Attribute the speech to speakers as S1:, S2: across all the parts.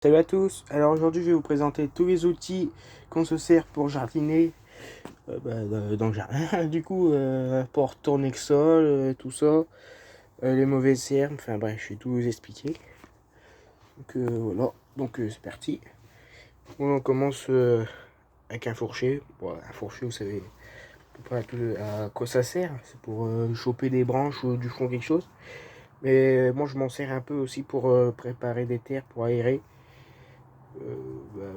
S1: Salut à tous, alors aujourd'hui je vais vous présenter tous les outils qu'on se sert pour jardiner dans le jardin, du coup pour tourner le sol, tout ça, les mauvaises herbes, enfin bref, je vais tout vous expliquer. Donc voilà, donc c'est parti. Bon, on commence avec un fourcher. Bon, un fourcher, vous savez à peu près à quoi ça sert, c'est pour choper des branches ou du fond quelque chose. Mais moi je m'en sers un peu aussi pour préparer des terres, pour aérer. Voilà.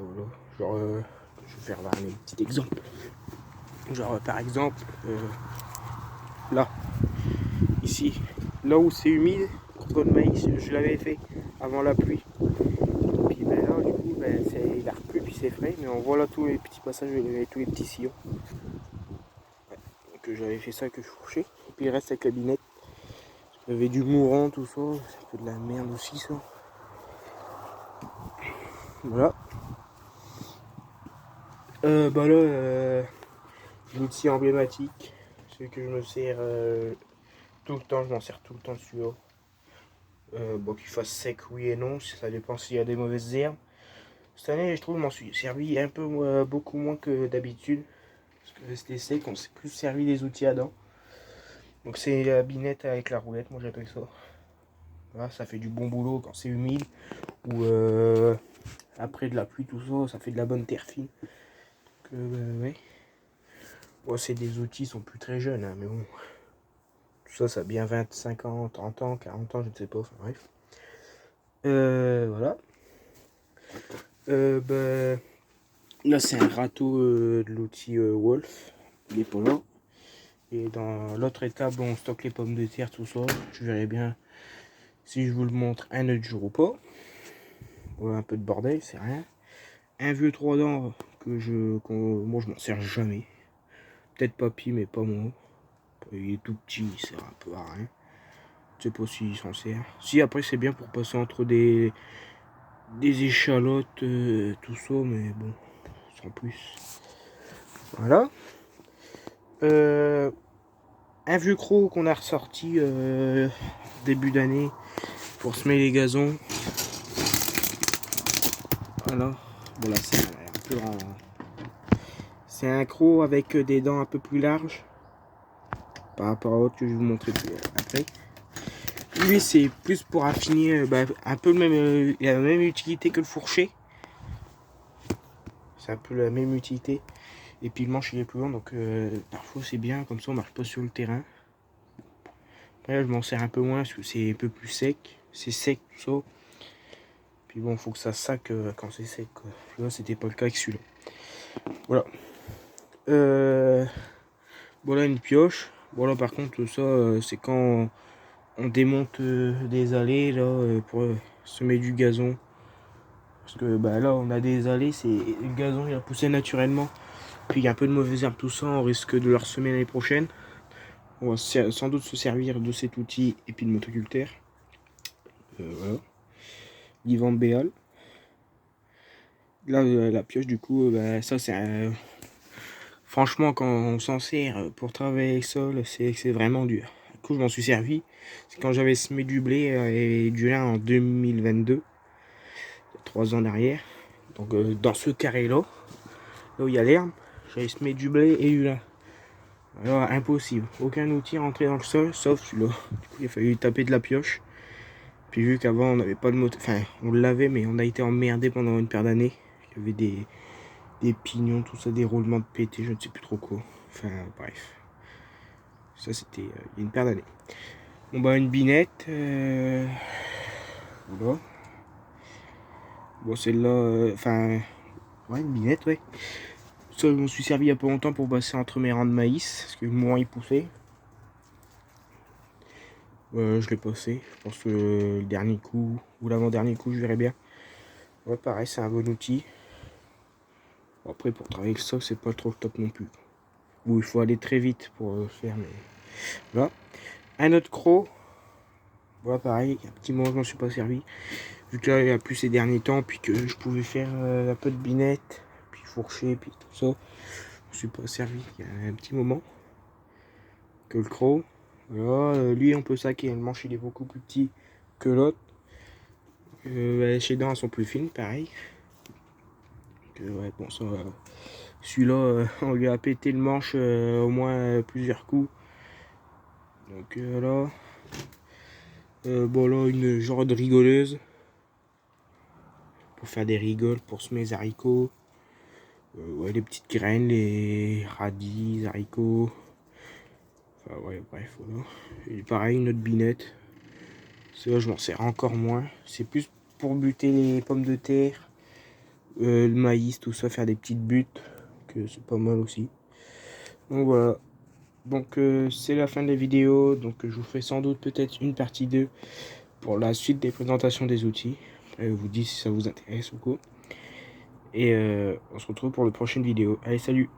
S1: Genre, je vais faire un petit exemple. Genre, par exemple, là, ici, là où c'est humide, contre le maïs, je l'avais fait avant la pluie. Puis ben, là, du coup, ben, il a replu, puis c'est frais, mais on voit là tous les petits passages, tous les petits sillons. Ouais. Donc j'avais fait ça que je fourchais. Et puis il reste avec la binette. Il y avait du mourant, tout ça. C'est un peu de la merde aussi, ça. Voilà. Bah là, l'outil emblématique, celui que je me sers tout le temps, je m'en sers tout le temps celui-là. Bon, qu'il fasse sec, oui et non, ça dépend s'il y a des mauvaises herbes. Cette année, je trouve, je m'en suis servi un peu, beaucoup moins que d'habitude. Parce que c'était sec, on s'est plus servi des outils à dents. Donc c'est la binette avec la roulette, moi j'appelle ça. Voilà, ça fait du bon boulot quand c'est humide. Ou après de la pluie, tout ça, ça fait de la bonne terre fine. Ouais. Bon, c'est des outils, ils sont plus très jeunes, hein, mais bon. Tout ça, ça a bien 25 ans, 30 ans, 40 ans, je ne sais pas, enfin bref. Voilà. Bah, là, c'est un râteau de l'outil Wolf. Il est pas là. Et dans l'autre étape, on stocke les pommes de terre, tout ça. Je verrai bien si je vous le montre un autre jour ou pas. Ouais, un peu de bordel, c'est rien. Un vieux 3 dents moi, je m'en sers jamais. Peut-être papy, mais pas moi. Il est tout petit, il sert un peu à rien. Je sais pas s'il s'en sert. Si, après, c'est bien pour passer entre des échalotes, tout ça, mais bon, sans plus. Voilà. Un vieux croc qu'on a ressorti début d'année pour semer les gazons. Voilà. Bon là c'est un peu grand. C'est un croc avec des dents un peu plus larges par rapport à l'autre que je vais vous montrer après. Lui c'est plus pour affiner un peu le même, il a la même utilité que le fourcher. C'est un peu la même utilité. Et puis le manche il est plus long donc parfois c'est bien comme ça on marche pas sur le terrain. Après là, je m'en sers un peu moins parce que c'est un peu plus sec. C'est sec tout ça. Puis bon, faut que ça sac quand c'est sec. Quoi. Là, c'était pas le cas avec celui-là. Voilà. Voilà une pioche. Voilà, par contre, ça, c'est quand on démonte des allées là pour semer du gazon. Parce que bah, là, on a des allées, le gazon il a poussé naturellement. Puis il y a un peu de mauvaises herbes, tout ça, on risque de le ressemer l'année prochaine. On va sans doute se servir de cet outil et puis de motoculteur. Voilà. L'Ivan Béal. Là, la pioche, du coup, bah, ça c'est un. Franchement, quand on s'en sert pour travailler le sol, c'est vraiment dur. Du coup, je m'en suis servi. C'est quand j'avais semé du blé et du lin en 2022, 3 ans derrière. Donc, dans ce carré-là, là où il y a l'herbe, j'avais semé du blé et du lin. Alors, impossible. Aucun outil rentré dans le sol, sauf celui-là. Du coup, il a fallu taper de la pioche. Puis, vu qu'avant, on n'avait pas de moto. Enfin, on l'avait, mais on a été emmerdé pendant une paire d'années. Il y avait des pignons, tout ça, des roulements de pété, je ne sais plus trop quoi. Enfin, bref. Ça, c'était il y a une paire d'années. Bon, bah, une binette. Voilà. Bon, celle-là, enfin, ouais, une binette, ouais. Ça, je m'en suis servi il y a pas longtemps pour passer entre mes rangs de maïs, parce que moins il poussait. Je l'ai passé. Je pense que le dernier coup, ou l'avant-dernier coup, je verrai bien. Ouais, pareil, c'est un bon outil. Bon, après, pour travailler le sol, c'est pas trop le top non plus. Ou il faut aller très vite pour le faire, mais voilà. Un autre croc. Voilà, pareil, un petit moment, je m'en suis pas servi. Vu que là, il y a plus ces derniers temps, puis que je pouvais faire un peu de binette, puis fourcher, puis tout ça. Je me suis pas servi il y a un petit moment. Que le croc. Voilà, lui, on peut saquer. Le manche, il est beaucoup plus petit que l'autre. Chez dents elles sont plus fines, pareil. Ouais, bon, ça, celui-là, on lui a pété le manche au moins plusieurs coups. Donc là, bon là, une genre de rigoleuse pour faire des rigoles, pour semer les haricots. Ouais, les petites graines, les radis, les haricots. Enfin, ouais, bref, voilà. Et pareil, une autre binette. Celle-là, je m'en sers encore moins. C'est plus pour buter les pommes de terre, le maïs, tout ça, faire des petites buttes, que c'est pas mal aussi. Donc voilà. Donc c'est la fin de la vidéo. Donc je vous ferai sans doute peut-être une partie 2 pour la suite des présentations des outils. Je vous dis si ça vous intéresse ou quoi. Et on se retrouve pour la prochaine vidéo. Allez, salut!